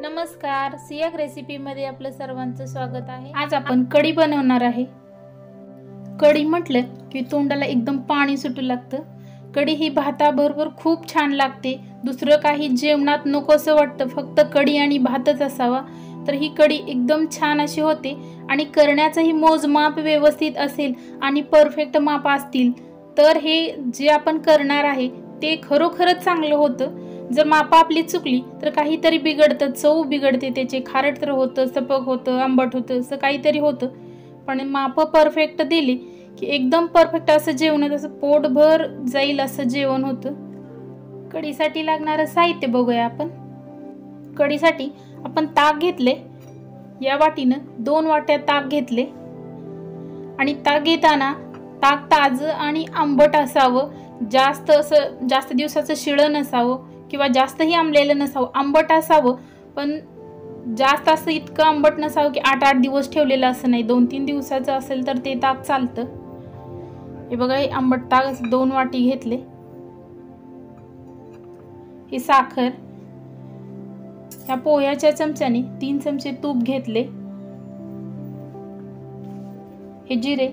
नमस्कार, सियाक रेसिपीमध्ये आपलं सर्वांचं स्वागत आहे। आज आपण कढी बनवणार आहे। कढी म्हटलं की तोंडाला एकदम पाणी सुटू लागतं। कढी ही भाताबरोबर खूप छान लागते। दुसरं काही जेवणात नकोसं वाटतं, फक्त कढी आणि भातच असावा तर ही कढी एकदम छान अशी होते। आणि करण्याचंही मोजमाप व्यवस्थित असेल आणि परफेक्ट माप असतील तर हे जे आपण करणार आहे ते खरोखरच चांगलं होतं। जर माप आपली चुकली तर काहीतरी बिघडतं, चव बिघडते, त्याचे खारट तर होतं, सपक होतं, आंबट होतं, असं काहीतरी होतं। पण माप परफेक्ट दिली की एकदम परफेक्ट असं जेवण, असं पोटभर जाईल असं जेवण होतं। कढीसाठी लागणारं साहित्य बघूया आपण। कढीसाठी आपण ताक घेतले, या वाटीनं 2 वाट्या ताक घेतले। आणि ताक घेताना ताक ताजं आणि आंबट असावं, जास्त दिवसाचं शिळं नसावं किंवा जास्तही आंबलेलं नसावं, आंबट असावं पण जास्त असं इतकं आंबट नसावं की 8-8 दिवस ठेवलेलं असं नाही। 2-3 दिवसाचं असेल तर ते ताक चालतं। हे बघा, हे आंबट ताक 2 वाटी घेतले। ही साखर, ह्या पोह्याच्या चमच्याने 3 चमचे तूप घेतले। हे जिरे,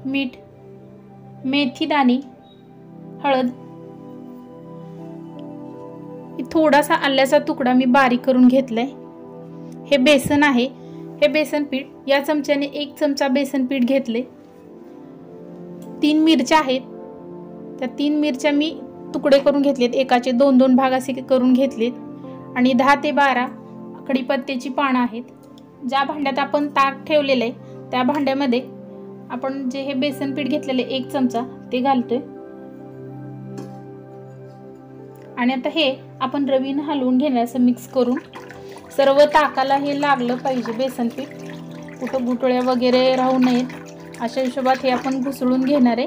मीठ, मेथी दाणे, हळद, थोडासा आल्याचा तुकडा मी बारीक करून घेतलाय। हे बेसन आहे, हे बेसन पीठ, या चमच्याने 1 चमचा बेसन पीठ घेतले। 3 मिरच्या आहेत, त्या 3 मिरच्या मी तुकडे करून घेतलेत, एकाचे 2-2 भाग असे करून घेतलेत। आणि 10 ते 12 कढीपत्त्याची पानं आहेत। ज्या भांड्यात आपण ताक ठेवलेलं आहे त्या भांड्यामध्ये आपण जे हे बेसन पीठ घेतलेले 1 चमचा ते घालतोय। आणि आता हे आपण रवीने हलवून घेणार, असं मिक्स करून सर्व ताकाला हे लागलं पाहिजे बेसन पीठ, कुठं गुटळ्या वगैरे राहू नयेत अशा हिशोबात हे आपण घुसळून घेणार आहे।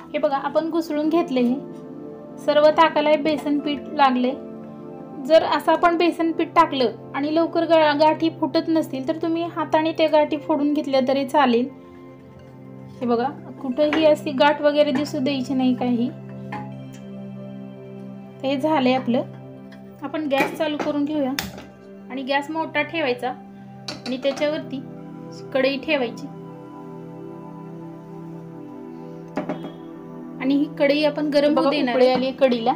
हे बघा, आपण घुसळून घेतले, हे सर्व ताकाला हे बेसन पीठ लागले। जर असं आपण बेसन पीठ टाकलं आणि लवकर गाठी फुटत नसतील तर तुम्ही हाताने त्या गाठी फोडून घेतल्या तरी चालेल। हे बघा, कुठेही अशी गाठ वगैरे दिसू द्यायची नाही काही। हे झालंय आपलं। आपण गॅस चालू करून घेऊया आणि गॅस मोठा ठेवायचा आणि त्याच्यावरती कढई ठेवायची आणि ही कढई आपण गरम होऊ देणार आहे। कढीला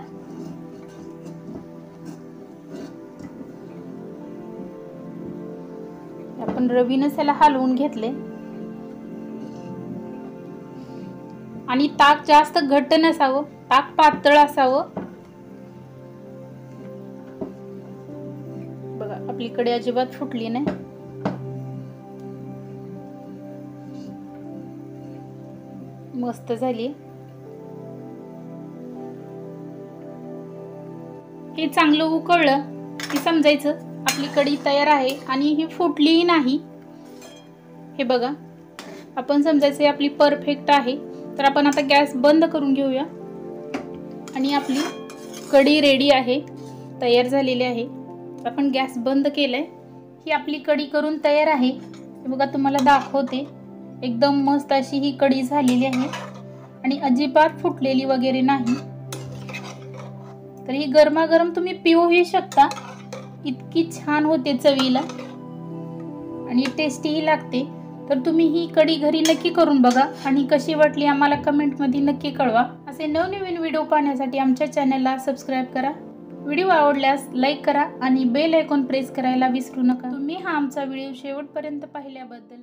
आपण रवीने त्याला हलवून घेतले। आणि ताक जास्त घट्ट नसावं, ताक पातळ असावं। बघा, आपली कढई अजिबात फुटली नाही। मस्त झाली। हे चांगलं उकळलं की समजायचं आपली कढी तयार आहे आणि ही फुटलीही नाही। हे बघा, आपण समजायचं आपली परफेक्ट आहे। तर आपण आता गॅस बंद करून घेऊया आणि आपली कढी रेडी आहे, तयार झालेली आहे। आपण गॅस बंद केलाय, ही आपली कढी करून तयार आहे। हे बघा, तुम्हाला दाखवते, एकदम मस्त अशी ही कढी झालेली आहे आणि अजिबात फुटलेली वगैरे नाही। तर ही गरमागरम तुम्ही पिऊही शकता, इतकी छान होते चवीला आणि टेस्टीही लागते। तर तुम्ही ही कढी घरी नक्की करून बघा आणि कशी वाटली आम्हाला कमेंटमध्ये नक्की कळवा। असे नवनवीन व्हिडिओ पाहण्यासाठी आमच्या चॅनलला सबस्क्राईब करा। व्हिडिओ आवडल्यास लाईक करा आणि बेल आयकॉन प्रेस करायला विसरू नका। तुम्ही हा आमचा व्हिडिओ शेवटपर्यंत पाहिल्याबद्दल